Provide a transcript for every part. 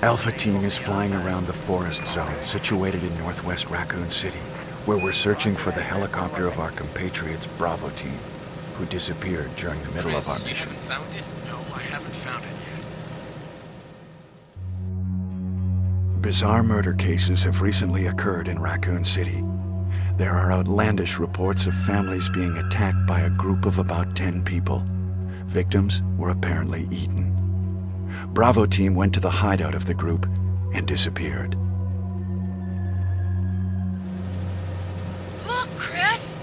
Alpha Team is flying around the forest zone situated in northwest Raccoon City, where we're searching for the helicopter of our compatriots Bravo Team, who disappeared during the middle of our mission. You haven't found it? No, I haven't found it yet. Bizarre murder cases have recently occurred in Raccoon City. There are outlandish reports of families being attacked by a group of about 10 people. Victims were apparently eaten. Bravo Team went to the hideout of the group and disappeared. Look, Chris!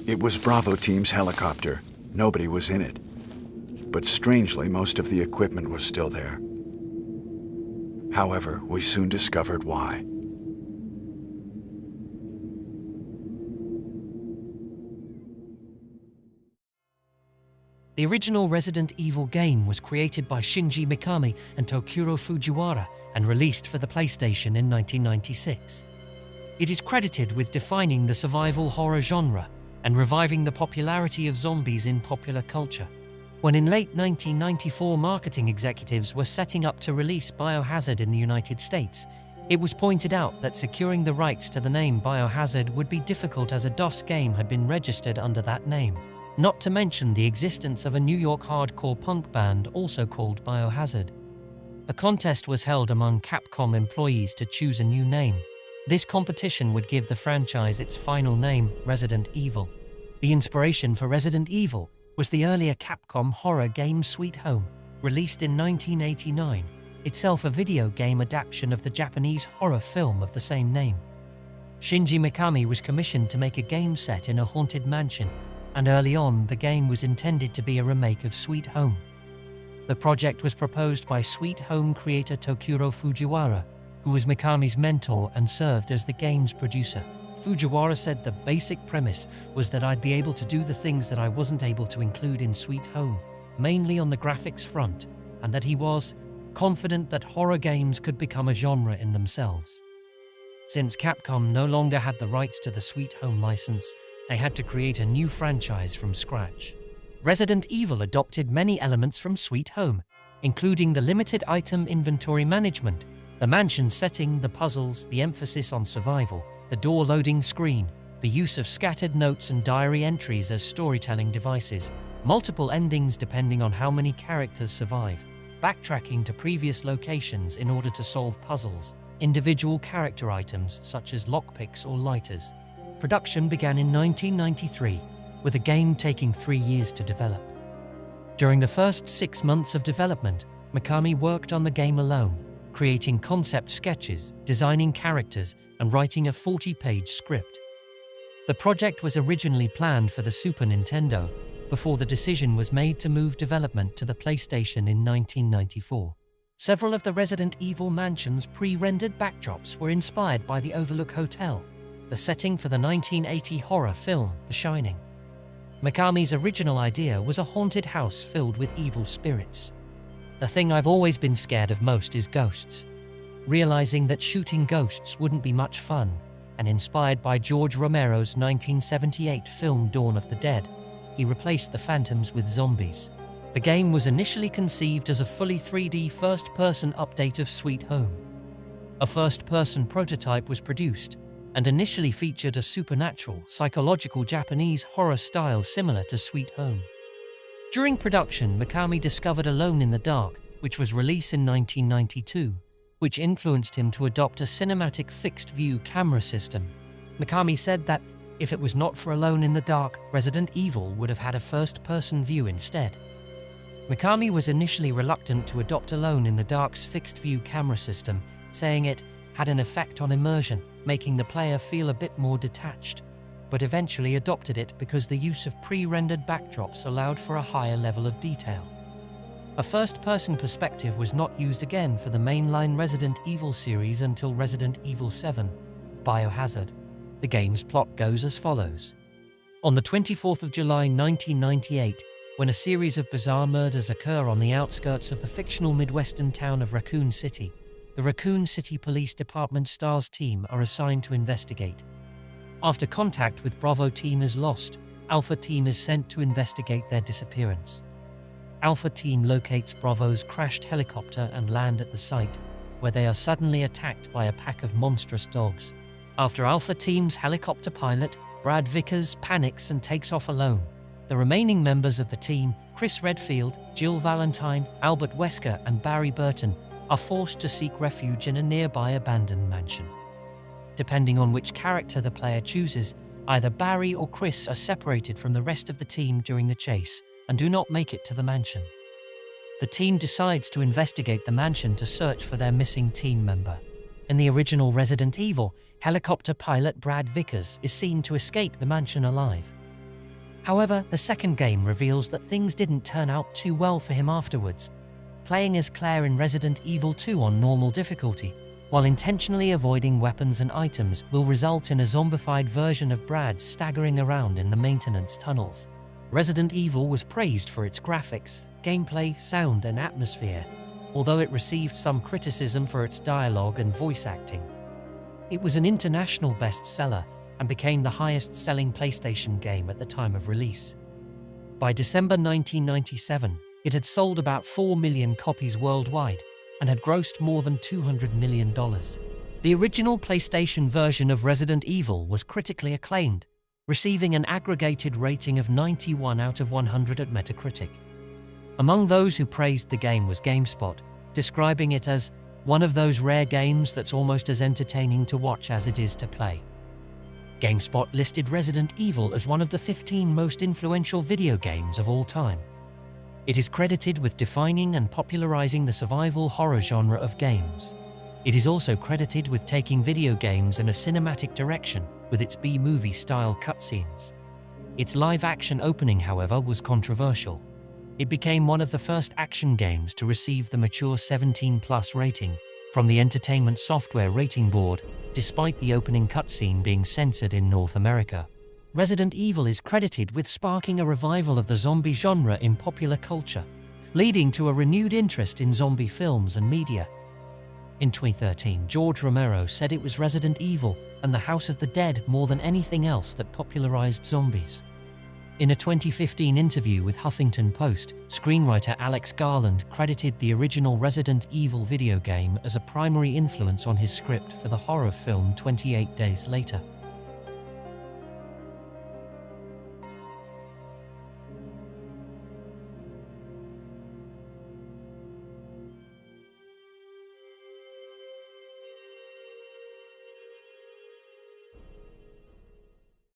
It was Bravo Team's helicopter. Nobody was in it. But strangely, most of the equipment was still there. However, we soon discovered why. The original Resident Evil game was created by Shinji Mikami and Tokuro Fujiwara and released for the PlayStation in 1996. It is credited with defining the survival horror genre and reviving the popularity of zombies in popular culture. When in late 1994 marketing executives were setting up to release Biohazard in the United States, it was pointed out that securing the rights to the name Biohazard would be difficult as a DOS game had been registered under that name, not to mention the existence of a New York hardcore punk band also called Biohazard. A contest was held among Capcom employees to choose a new name. This competition would give the franchise its final name, Resident Evil. The inspiration for Resident Evil was the earlier Capcom horror game Sweet Home, released in 1989, itself a video game adaptation of the Japanese horror film of the same name. Shinji Mikami was commissioned to make a game set in a haunted mansion, and early on the game was intended to be a remake of Sweet Home. The project was proposed by Sweet Home creator Tokuro Fujiwara, who was Mikami's mentor and served as the game's producer. Fujiwara said the basic premise was that I'd be able to do the things that I wasn't able to include in Sweet Home, mainly on the graphics front, and that he was confident that horror games could become a genre in themselves. Since Capcom no longer had the rights to the Sweet Home license, they had to create a new franchise from scratch. Resident Evil adopted many elements from Sweet Home, including the limited item inventory management, the mansion setting, the puzzles, the emphasis on survival, the door loading screen, the use of scattered notes and diary entries as storytelling devices, multiple endings depending on how many characters survive, backtracking to previous locations in order to solve puzzles, individual character items such as lockpicks or lighters. Production began in 1993, with the game taking 3 years to develop. During the first 6 months of development, Mikami worked on the game alone, creating concept sketches, designing characters, and writing a 40-page script. The project was originally planned for the Super Nintendo, before the decision was made to move development to the PlayStation in 1994. Several of the Resident Evil Mansion's pre-rendered backdrops were inspired by the Overlook Hotel, the setting for the 1980 horror film The Shining. Mikami's original idea was a haunted house filled with evil spirits. The thing I've always been scared of most is ghosts. Realizing that shooting ghosts wouldn't be much fun, and inspired by George Romero's 1978 film Dawn of the Dead, he replaced the phantoms with zombies. The game was initially conceived as a fully 3D first-person update of Sweet Home. A first-person prototype was produced, and initially featured a supernatural, psychological Japanese horror style similar to Sweet Home. During production, Mikami discovered Alone in the Dark, which was released in 1992, which influenced him to adopt a cinematic fixed-view camera system. Mikami said that if it was not for Alone in the Dark, Resident Evil would have had a first-person view instead. Mikami was initially reluctant to adopt Alone in the Dark's fixed-view camera system, saying it had an effect on immersion, making the player feel a bit more detached, but eventually adopted it because the use of pre-rendered backdrops allowed for a higher level of detail. A first-person perspective was not used again for the mainline Resident Evil series until Resident Evil 7, Biohazard. The game's plot goes as follows. On the 24th of July 1998, when a series of bizarre murders occur on the outskirts of the fictional Midwestern town of Raccoon City. The Raccoon City Police Department STARS team are assigned to investigate. After contact with Bravo team is lost, Alpha team is sent to investigate their disappearance. Alpha team locates Bravo's crashed helicopter and land at the site, where they are suddenly attacked by a pack of monstrous dogs. After Alpha team's helicopter pilot, Brad Vickers, panics and takes off alone. The remaining members of the team, Chris Redfield, Jill Valentine, Albert Wesker, and Barry Burton, are forced to seek refuge in a nearby abandoned mansion. Depending on which character the player chooses, either Barry or Chris are separated from the rest of the team during the chase and do not make it to the mansion. The team decides to investigate the mansion to search for their missing team member. In the original Resident Evil, helicopter pilot Brad Vickers is seen to escape the mansion alive. However, the second game reveals that things didn't turn out too well for him afterwards. Playing as Claire in Resident Evil 2 on normal difficulty, while intentionally avoiding weapons and items, will result in a zombified version of Brad staggering around in the maintenance tunnels. Resident Evil was praised for its graphics, gameplay, sound, and atmosphere, although it received some criticism for its dialogue and voice acting. It was an international bestseller and became the highest-selling PlayStation game at the time of release. By December 1997, it had sold about 4 million copies worldwide and had grossed more than $200 million. The original PlayStation version of Resident Evil was critically acclaimed, receiving an aggregated rating of 91 out of 100 at Metacritic. Among those who praised the game was GameSpot, describing it as one of those rare games that's almost as entertaining to watch as it is to play. GameSpot listed Resident Evil as one of the 15 most influential video games of all time. It is credited with defining and popularizing the survival horror genre of games. It is also credited with taking video games in a cinematic direction with its B-movie style cutscenes. Its live-action opening, however, was controversial. It became one of the first action games to receive the mature 17+ rating from the Entertainment Software Rating Board, despite the opening cutscene being censored in North America. Resident Evil is credited with sparking a revival of the zombie genre in popular culture, leading to a renewed interest in zombie films and media. In 2013, George Romero said it was Resident Evil and the House of the Dead more than anything else that popularized zombies. In a 2015 interview with Huffington Post, screenwriter Alex Garland credited the original Resident Evil video game as a primary influence on his script for the horror film 28 Days Later.